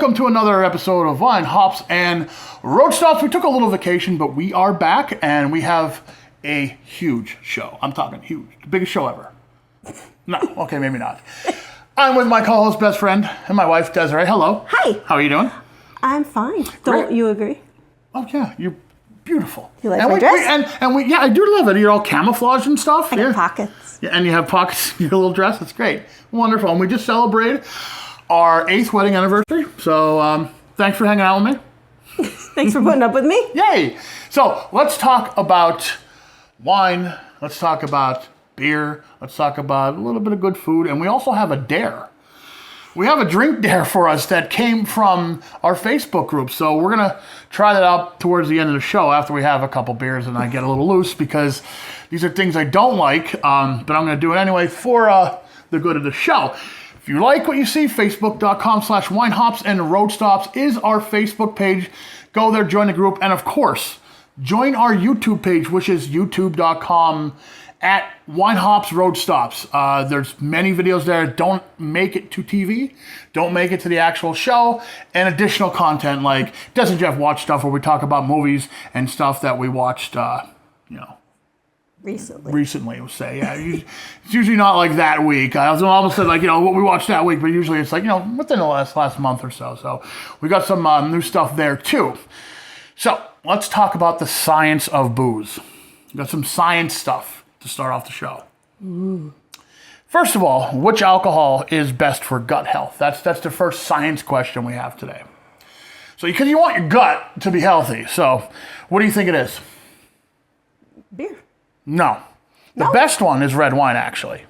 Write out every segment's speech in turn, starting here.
welcome to another episode of Wine, Hops, and Road Stops. We took a little vacation, but we are back, and we have a huge show. I'm talking huge. The biggest show ever. No, okay, maybe not. I'm with my co-host, best friend, and my wife, Desiree. Hello. Hi. How are you doing? I'm fine. Don't you agree? Oh, yeah, you're beautiful. You like my dress? Yeah, I do love it. You're all camouflaged and stuff. I got pockets. Yeah, and you have pockets in your little dress. That's great. Wonderful. And we just celebrated our 8th wedding anniversary. So thanks for hanging out with me. Thanks for putting up with me. Yay. So let's talk about wine. Let's talk about beer. Let's talk about a little bit of good food. And we also have a dare. We have a drink dare for us that came from our Facebook group. So we're going to try that out towards the end of the show after we have a couple beers and I get a little loose because these are things I don't like, but I'm going to do it anyway for the good of the show. If you like what you see, facebook.com/winehops and road stops is our Facebook page. Go there, join the group, and of course, join our YouTube page, which is youtube.com/winehopsroadstops. There's many videos there. Don't make it to TV. Don't make it to the actual show. And additional content like Des and Jeff watch stuff where we talk about movies and stuff that we watched, recently, we'll say. Yeah, it's usually not like that week. I was almost said like, what we watched that week, but usually it's like, within the last month or so. So we got some new stuff there too. So let's talk about the science of booze. We got some science stuff to start off the show. Ooh. First of all, which alcohol is best for gut health? That's the first science question we have today. So because you want your gut to be healthy, so what do you think it is? Beer. No. The best one is red wine, actually.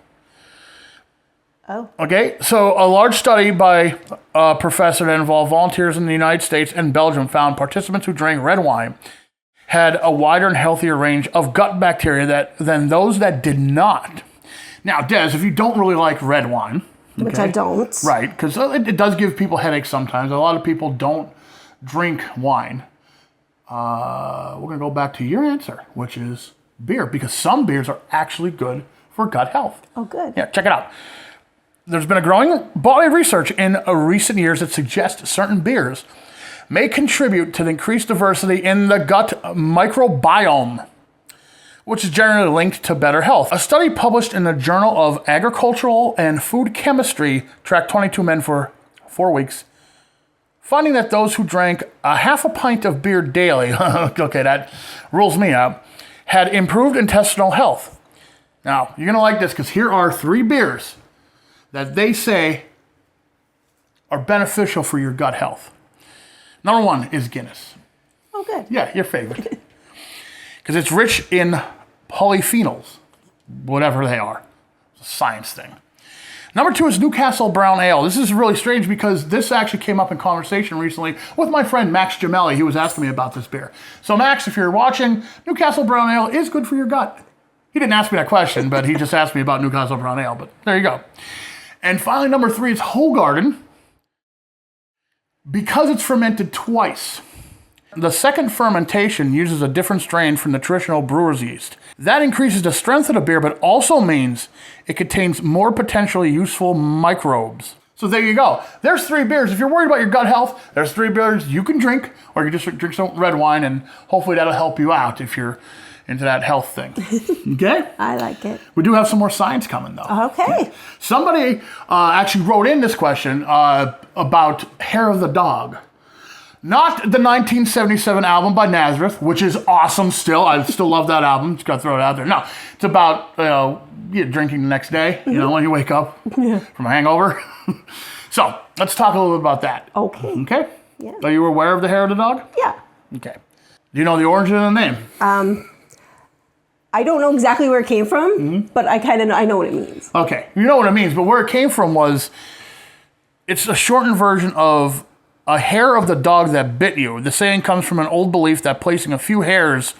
Oh. Okay, so a large study by a professor that involved volunteers in the United States and Belgium found participants who drank red wine had a wider and healthier range of gut bacteria than those that did not. Now, Des, if you don't really like red wine... Okay, which I don't. Right, because it does give people headaches sometimes. A lot of people don't drink wine. We're going to go back to your answer, which is beer, because some beers are actually good for gut health. Oh, good. Yeah, check it out. There's been a growing body of research in recent years that suggests certain beers may contribute to the increased diversity in the gut microbiome, which is generally linked to better health. A study published in the Journal of Agricultural and Food Chemistry tracked 22 men for 4 weeks, finding that those who drank a half a pint of beer daily, okay, that rules me out, had improved intestinal health. Now, you're going to like this because here are 3 beers that they say are beneficial for your gut health. Number 1 is Guinness. Oh, good. Yeah, your favorite. Because it's rich in polyphenols, whatever they are. It's a science thing. Number 2 is Newcastle Brown Ale. This is really strange because this actually came up in conversation recently with my friend Max Gemelli. He was asking me about this beer. So Max, if you're watching, Newcastle Brown Ale is good for your gut. He didn't ask me that question, but he just asked me about Newcastle Brown Ale. But there you go. And finally, number 3 is Hoegaarden. Because it's fermented twice. The second fermentation uses a different strain from the traditional brewer's yeast. That increases the strength of the beer, but also means it contains more potentially useful microbes. So there you go. There's 3 beers. If you're worried about your gut health, there's 3 beers you can drink, or you just drink some red wine, and hopefully that'll help you out if you're into that health thing. Okay? I like it. We do have some more science coming, though. Okay. Yeah. Somebody actually wrote in this question about Hair of the Dog. Not the 1977 album by Nazareth, which is awesome still. I still love that album. Just got to throw it out there. No, it's about drinking the next day, when you wake up from a hangover. So let's talk a little bit about that. Okay. Okay? Yeah. Are you aware of the Hair of the Dog? Yeah. Okay. Do you know the origin of the name? I don't know exactly where it came from, but I know what it means. Okay. You know what it means, but where it came from was, it's a shortened version of a hair of the dog that bit you. The saying comes from an old belief that placing a few hairs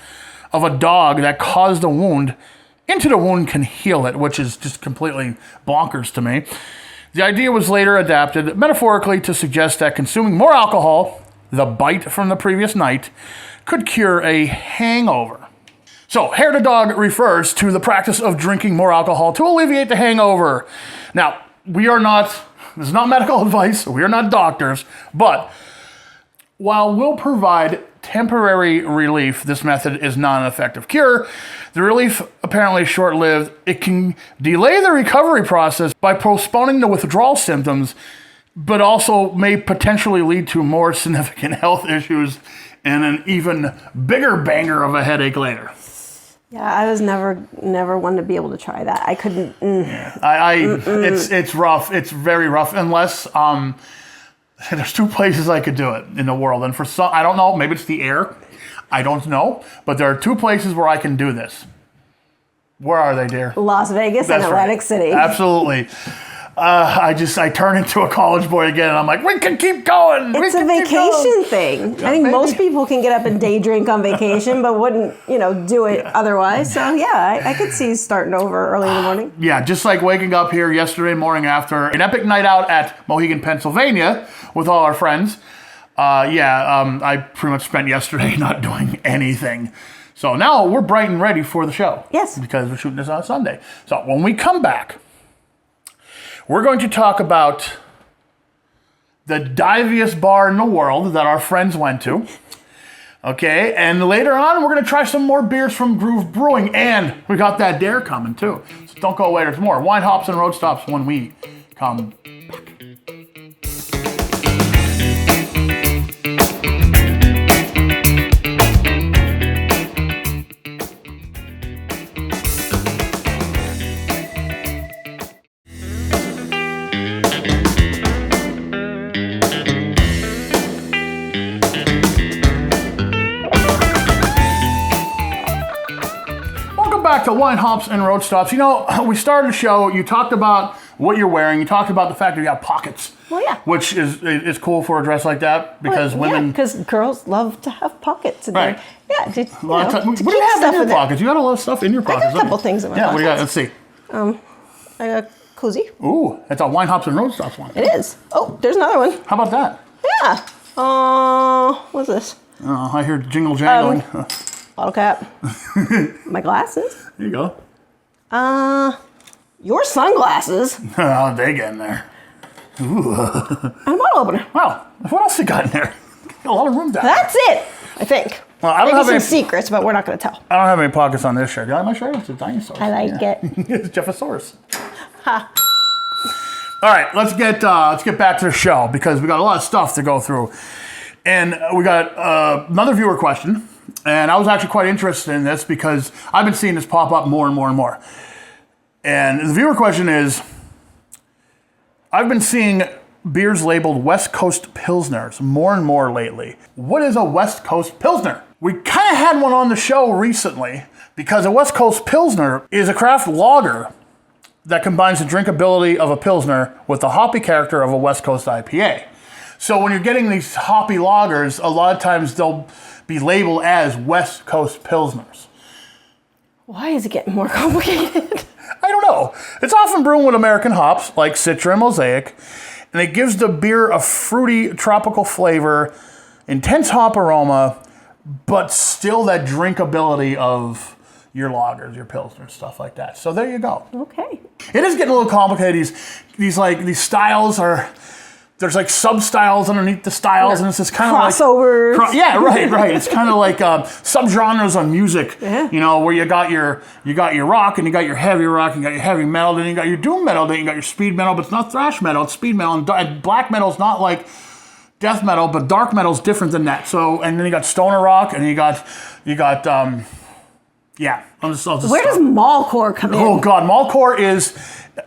of a dog that caused a wound into the wound can heal it, which is just completely bonkers to me. The idea was later adapted metaphorically to suggest that consuming more alcohol, the bite from the previous night, could cure a hangover. So, hair of the dog refers to the practice of drinking more alcohol to alleviate the hangover. Now, we are not this is not medical advice. We are not doctors. But while we'll provide temporary relief, this method is not an effective cure. The relief apparently is short-lived. It can delay the recovery process by postponing the withdrawal symptoms, but also may potentially lead to more significant health issues and an even bigger banger of a headache later. Yeah, I was never one to be able to try that. I couldn't. It's rough. It's very rough. Unless there's two places I could do it in the world, and for some, I don't know. Maybe it's the air. I don't know. But there are two places where I can do this. Where are they, dear? Las Vegas and Atlantic City. Absolutely. I turn into a college boy again, and I'm like, we can keep going. It's a vacation thing. Yeah, I think maybe. most people can get up and day drink on vacation, but wouldn't, do it otherwise. So yeah, I could see starting over early in the morning. Yeah, just like waking up here yesterday morning after an epic night out at Mohegan, Pennsylvania with all our friends. I pretty much spent yesterday not doing anything. So now we're bright and ready for the show. Yes. Because we're shooting this on Sunday. So when we come back, we're going to talk about the diviest bar in the world that our friends went to. Okay, and later on, we're going to try some more beers from Groove Brewing, and we got that dare coming too. So don't go away, there's more Wine, Hops, and Road Stops when we come back. Back to Wine, Hops, and Road Stops. We started the show, you talked about what you're wearing, you talked about the fact that you have pockets. Well, yeah. Which is cool for a dress like that, because women... Yeah, because girls love to have pockets. In right. Yeah, what do you have in your pockets? You got a lot of stuff in your pockets. I got a couple things in my pockets. Yeah, what do you got? Let's see. I got cozy. Ooh, it's a Wine, Hops, and Road Stops one. It is. Oh, there's another one. How about that? Yeah. What's this? I hear jingle jangling. Bottle cap. My glasses. There you go. Your sunglasses. Oh, they get in there. Ooh. And a bottle opener. Wow. What else you got in there? A lot of room down there. That's it, I think. Well, I don't Maybe have some any secrets, but we're not going to tell. I don't have any pockets on this shirt. Do you like my shirt? It's a dinosaur. I like it. It's Jeffosaurus. Ha. All right, let's get back to the show, because we got a lot of stuff to go through, and we got another viewer question. And I was actually quite interested in this because I've been seeing this pop up more and more and more. And the viewer question is, I've been seeing beers labeled West Coast Pilsners more and more lately. What is a West Coast Pilsner? We kind of had one on the show recently, because a West Coast Pilsner is a craft lager that combines the drinkability of a Pilsner with the hoppy character of a West Coast IPA. So when you're getting these hoppy lagers, a lot of times they'll be labeled as West Coast Pilsners. Why is it getting more complicated? I don't know. It's often brewed with American hops like Citra and Mosaic, and it gives the beer a fruity tropical flavor, intense hop aroma, but still that drinkability of your lagers, your pilsners, stuff like that. So there you go. Okay. It is getting a little complicated. These styles are... There's like sub-styles underneath the styles, and it's just kind of like... Crossovers. Right. It's kind of like sub-genres on music, where you got your rock, and you got your heavy rock, and you got your heavy metal, then you got your doom metal, then you got your speed metal, but it's not thrash metal, it's speed metal, and black metal's not like death metal, but dark metal's different than that. So, and then you got stoner rock, and you got I'll just Where does mallcore come in? Oh God, mallcore is...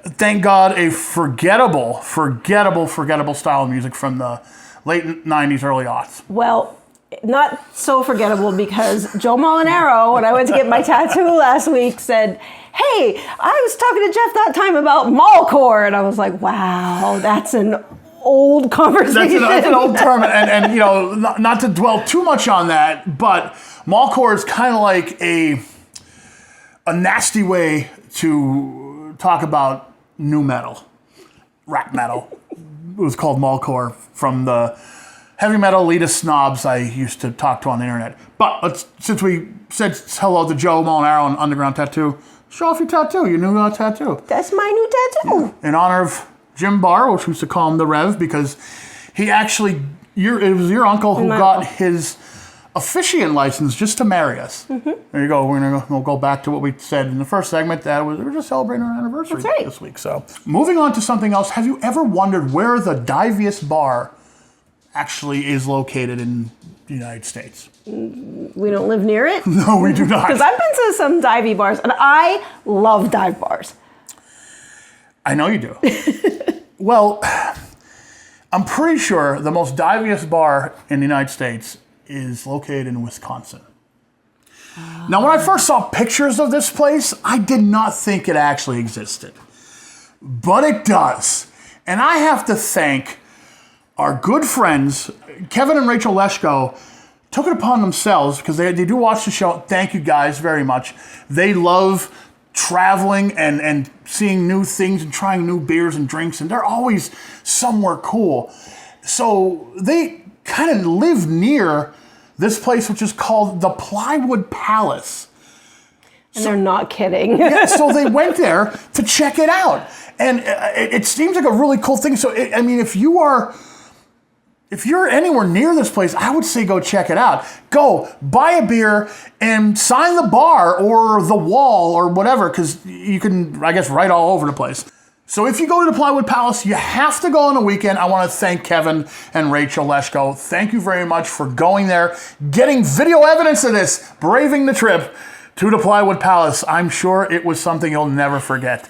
Thank God, a forgettable style of music from the late 90s, early aughts. Well, not so forgettable, because Joe Molinaro, when I went to get my tattoo last week, said, hey, I was talking to Jeff that time about mallcore. And I was like, wow, that's an old conversation. That's an old term. And not to dwell too much on that, but mallcore is kind of like a nasty way to talk about nu metal, rap metal. It was called mallcore from the heavy metal elitist snobs I used to talk to on the internet. But since we said hello to Joe Molinaro on Underground Tattoo, show off your tattoo, your new tattoo. That's my new tattoo. In honor of Jim Barr, which we used to call him the Rev, because he actually, it was your uncle who got his officiant license just to marry us. Mm-hmm. There you go. We'll go back to what we said in the first segment, that we're just celebrating our anniversary this week. So, moving on to something else, have you ever wondered where the diviest bar actually is located in the United States? We don't live near it? No, we do not. Because I've been to some divey bars, and I love dive bars. I know you do. Well, I'm pretty sure the most diviest bar in the United States is located in Wisconsin. Now, when I first saw pictures of this place, I did not think it actually existed. But it does. And I have to thank our good friends, Kevin and Rachel Leshko, took it upon themselves, because they do watch the show. Thank you guys very much. They love traveling and seeing new things and trying new beers and drinks, and they're always somewhere cool. So they kind of live near this place, which is called the Plywood Palace. And they're not kidding. Yeah, so they went there to check it out. And it seems like a really cool thing. So, I mean, if you're anywhere near this place, I would say go check it out. Go buy a beer and sign the bar or the wall or whatever, because you can, I guess, write all over the place. So if you go to the Plywood Palace, you have to go on a weekend. I want to thank Kevin and Rachel Leshko. Thank you very much for going there, getting video evidence of this, braving the trip to the Plywood Palace. I'm sure it was something you'll never forget.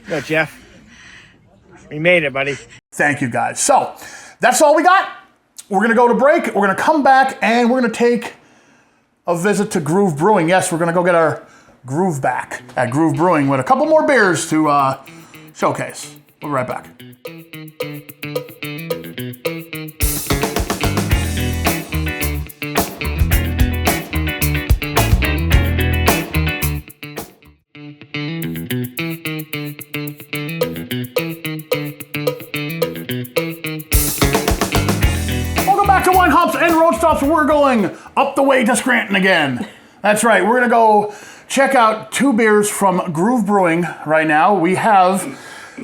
Go, Jeff. We made it, buddy. Thank you, guys. So that's all we got. We're going to go to break. We're going to come back, and we're going to take a visit to Groove Brewing. Yes, we're going to go get our groove back at Groove Brewing with a couple more beers to showcase. We'll be right back. We're going up the way to Scranton again. That's right. We're going to go check out two beers from Groove Brewing right now. We have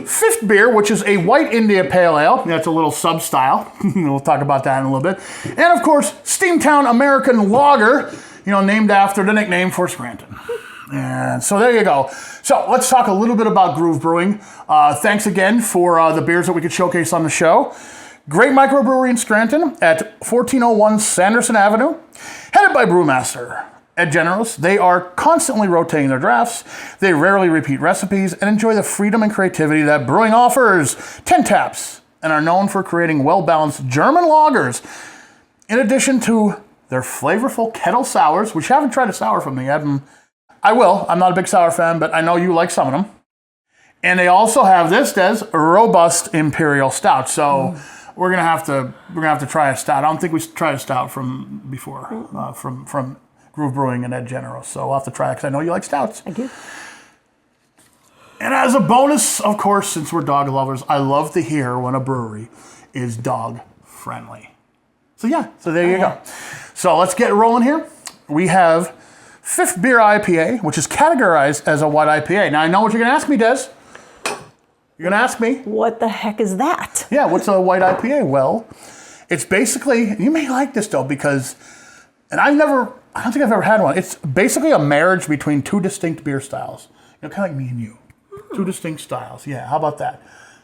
fifth beer, which is a White India Pale Ale. That's a little sub-style. We'll talk about that in a little bit. And of course, Steamtown American Lager, named after the nickname for Scranton. And so there you go. So let's talk a little bit about Groove Brewing. Thanks again for the beers that we could showcase on the show. Great microbrewery in Scranton at 1401 Sanderson Avenue, headed by brewmaster Ed Generos. They are constantly rotating their drafts. They rarely repeat recipes and enjoy the freedom and creativity that brewing offers. 10 taps, and are known for creating well-balanced German lagers. In addition to their flavorful kettle sours, which I haven't tried a sour from them yet. I will. I'm not a big sour fan, but I know you like some of them. And they also have this, Des, robust imperial stout. So. We're gonna have to try a stout. I don't think we tried a stout from before, from Groove Brewing and Ed Generos. So we'll have to try it, because I know you like stouts. I do. And as a bonus, of course, since we're dog lovers, I love to hear when a brewery is dog friendly. So there you go. So let's get rolling here. We have Fifth Beer IPA, which is categorized as a white IPA. Now I know what you're gonna ask me, Des. You're going to ask me. What the heck is that? Yeah, what's a white IPA? Well, it's basically, you may like this though, because, and I don't think I've ever had one. It's basically a marriage between two distinct beer styles. Kind of like me and you. Two distinct styles. Yeah, how about that?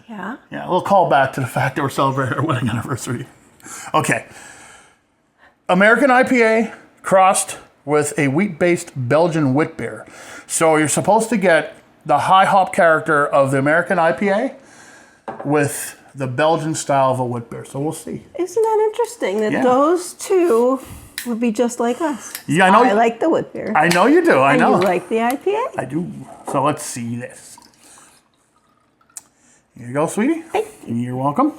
Yeah. Yeah, a little callback to the fact that we're celebrating our wedding anniversary. Okay. American IPA crossed with a wheat-based Belgian wit beer. So you're supposed to get the high hop character of the American IPA with the Belgian style of a wit beer. So we'll see. Isn't that interesting that those two would be just like us? Yeah, I know. I like the wit beer. I know you do. I know. And you like the IPA? I do. So let's see this. Here you go, sweetie. Hey. You're welcome.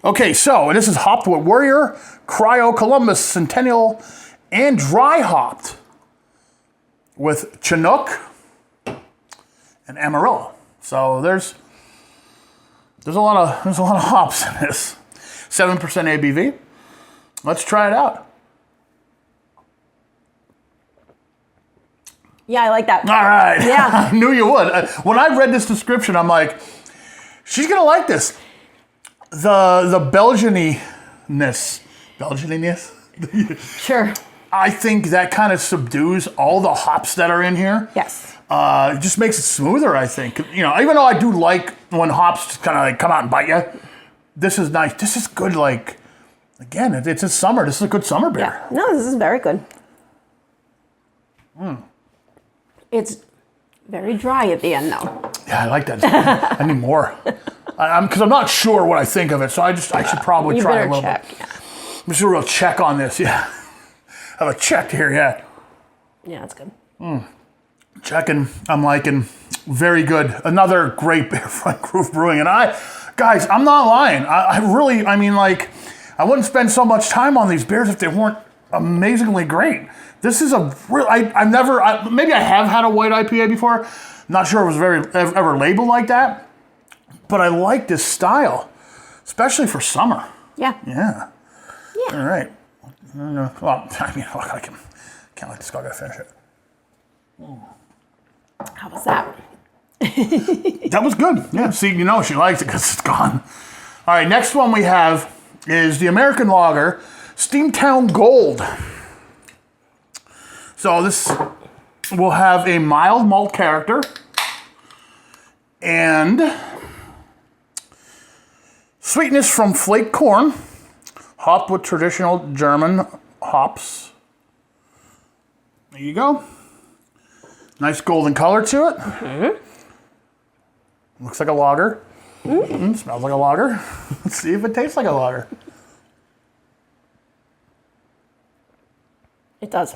Okay, so this is hopped with Warrior, Cryo, Columbus, Centennial, and dry hopped with Chinook and Amarillo. So there's a lot of hops in this. 7% ABV. Let's try it out. Yeah, I like that. All right. Yeah. I knew you would. When I read this description, I'm like, She's gonna like this. The Belgianiness. Sure. I think that kind of subdues all the hops that are in here. Yes. It just makes it smoother, I think. You know, even though I do like when hops just kind of like come out and bite you, this is nice. This is good, like, again, it's a summer. This is a good summer beer. Yeah. No, this is very good. It's very dry at the end, though. Yeah, I like that. I need more. Because I'm not sure what I think of it, so I should probably You try better a little check. bit. I'm just a real check on this, yeah. I have a check here, yeah. Yeah, that's good. Checking, I'm liking, very good. Another great beer from Groove Brewing. And guys, I'm not lying. I wouldn't spend so much time on these beers if they weren't amazingly great. This is a real, maybe I have had a white IPA before. Not sure it was ever labeled like that. But I like this style, especially for summer. Yeah. Yeah. All right. Well, I mean, look, I can't let this go. I gotta finish it. How was that? That was good. Yeah. See, you know she likes it because it's gone. All right. Next one we have is the American Lager, Steamtown Gold. So this will have a mild malt character and sweetness from flake corn, hopped with traditional German hops. There you go. Nice golden color to it. Mm-hmm. Looks like a lager. Mm-hmm. Smells like a lager. Let's see if it tastes like a lager. It does.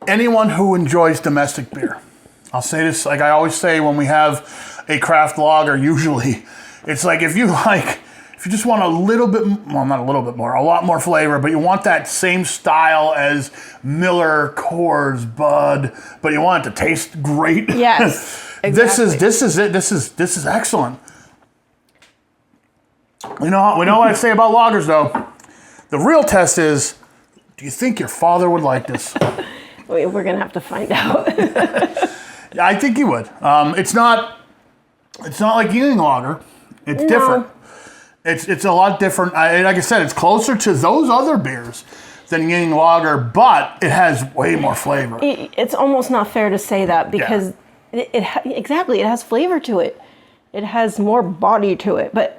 Anyone who enjoys domestic beer, I'll say this like I always say when we have a craft lager, usually, it's like if you just want a little bit, well, not a little bit more, a lot more flavor, but you want that same style as Miller, Coors, Bud, but you want it to taste great. Yes, exactly. This is it. This is excellent. We know what I say about lagers, though. The real test is, do you think your father would like this? We're gonna have to find out. I think he would. It's not like Yingling lager. It's different. It's a lot different. Like I said, it's closer to those other beers than Yingling lager, but it has way more flavor. It's almost not fair to say that because it has flavor to it. It has more body to it, but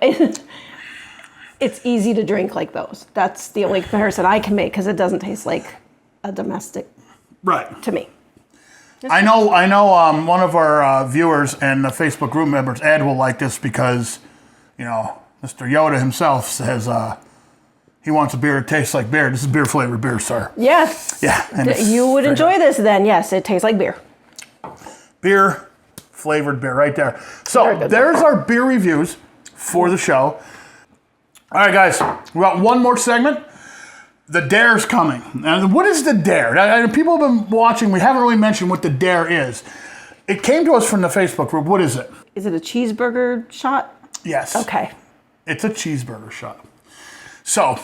it's easy to drink like those. That's the only comparison I can make because it doesn't taste like a domestic, right? To me. I know. One of our viewers and the Facebook group members, Ed, will like this because, you know, Mr. Yoda himself says he wants a beer that tastes like beer. This is beer flavored beer, sir. Yeah. Yeah. You would enjoy this then. Yes, it tastes like beer. Beer flavored beer right there. So there's our beer reviews for the show. All right, guys, we got one more segment. The Dare's coming. And what is the Dare? People have been watching. We haven't really mentioned what the Dare is. It came to us from the Facebook group. What is it? Is it a cheeseburger shot? Yes. Okay. It's a cheeseburger shot. So,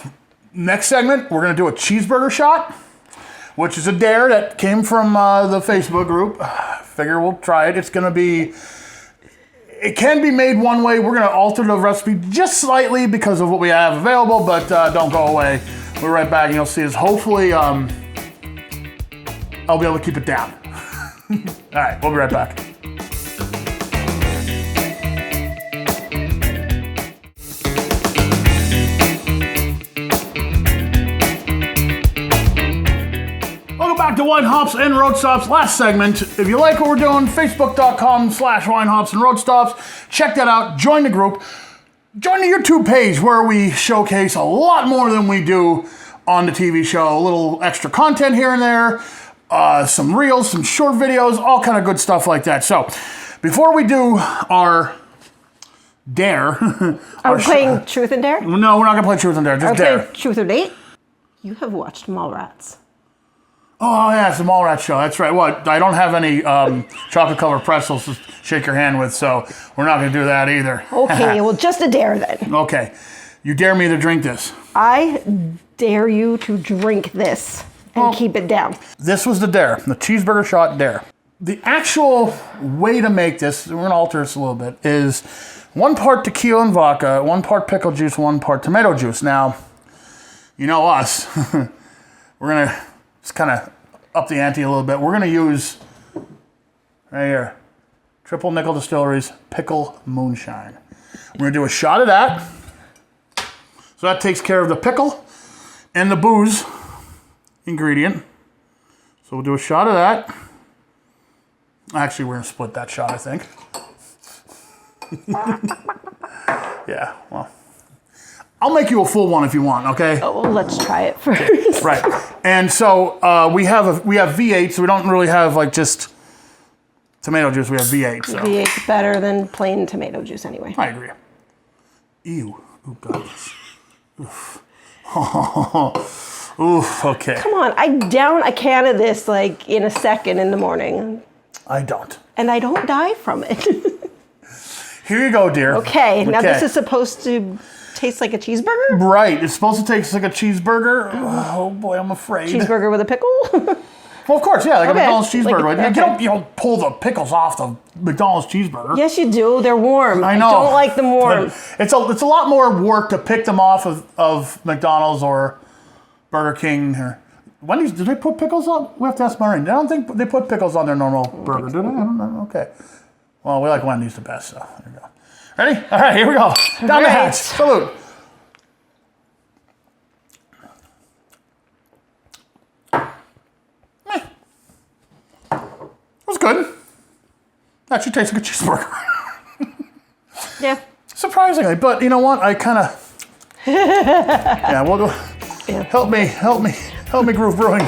next segment, we're going to do a cheeseburger shot, which is a Dare that came from the Facebook group. Figure we'll try it. It's going to be... It can be made one way. We're going to alter the recipe just slightly because of what we have available, but don't go away. We're right back and you'll see us. Hopefully, I'll be able to keep it down. All right, we'll be right back. Welcome back to Wine Hops and Road Stops. Last segment. If you like what we're doing, facebook.com/Wine Hops and Road Stops. Check that out. Join the group. Join the YouTube page where we showcase a lot more than we do on the TV show. A little extra content here and there, some reels, some short videos, all kind of good stuff like that. So before we do our Dare... Are we playing Truth and Dare? No, we're not going to play Truth and Dare, just Dare. Okay, Truth or Date? You have watched Mallrats. Oh, yeah, it's the Mallrats show. That's right. What? I don't have any chocolate-covered pretzels to shake your hand with, so we're not going to do that either. Okay, well, just a dare then. Okay. You dare me to drink this. I dare you to drink this and keep it down. This was the Dare, the cheeseburger shot Dare. the actual way to make this, we're going to alter this a little bit, is 1 part tequila and vodka, 1 part pickle juice, 1 part tomato juice. Now, you know us. We're going to just kind of up the ante a little bit. We're going to use, right here, Triple Nickel Distillery's Pickle Moonshine. We're going to do a shot of that. So that takes care of the pickle and the booze ingredient. So we'll do a shot of that. Actually, we're going to split that shot, I think. Yeah, well. I'll make you a full one if you want, okay? Oh, well, let's try it first. Right. And so we have V8, so we don't really have like just tomato juice. We have V8. So. V8's better than plain tomato juice anyway. I agree. Ew. Oh, God. Oof. Oof, okay. Come on, I down a can of this like in a second in the morning. I don't. And I don't die from it. Here you go, dear. Okay, now this is supposed to taste like a cheeseburger? Right, it's supposed to taste like a cheeseburger. Oh boy, I'm afraid. Cheeseburger with a pickle? Well, of course, yeah, like a McDonald's cheeseburger. Like, right? You don't pull the pickles off the McDonald's cheeseburger. Yes, you do. They're warm. I know. I don't like them warm. It's a lot more work to pick them off of McDonald's or Burger King or Wendy's. Did they put pickles on? We have to ask Maureen. I don't think they put pickles on their normal burger, do they? I don't know. Okay. Well, we like Wendy's the best, so there you go. Ready? All right, here we go. Down the hatch. Salute. It was good. Actually tastes like a cheeseburger. Yeah. Surprisingly, but you know what? I kind of... yeah, we'll go... Yeah. Help me, Groove Brewing.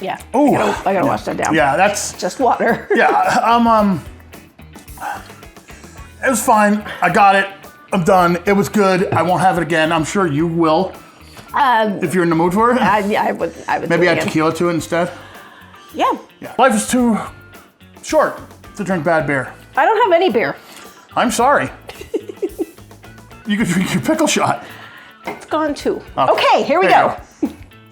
Yeah. Ooh. I gotta wash that down. Yeah, that's... Just water. Yeah, it was fine. I got it. I'm done. It was good. I won't have it again. I'm sure you will. If you're in the mood for it. Yeah, I would. Maybe do it add tequila to it instead. Yeah. Yeah. Life is too short to drink bad beer. I don't have any beer. I'm sorry. You could drink your pickle shot. It's gone too. Okay, here we go.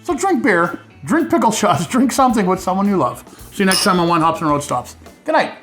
So drink beer, drink pickle shots, drink something with someone you love. See you next time on Wine Hops and Road Stops. Good night.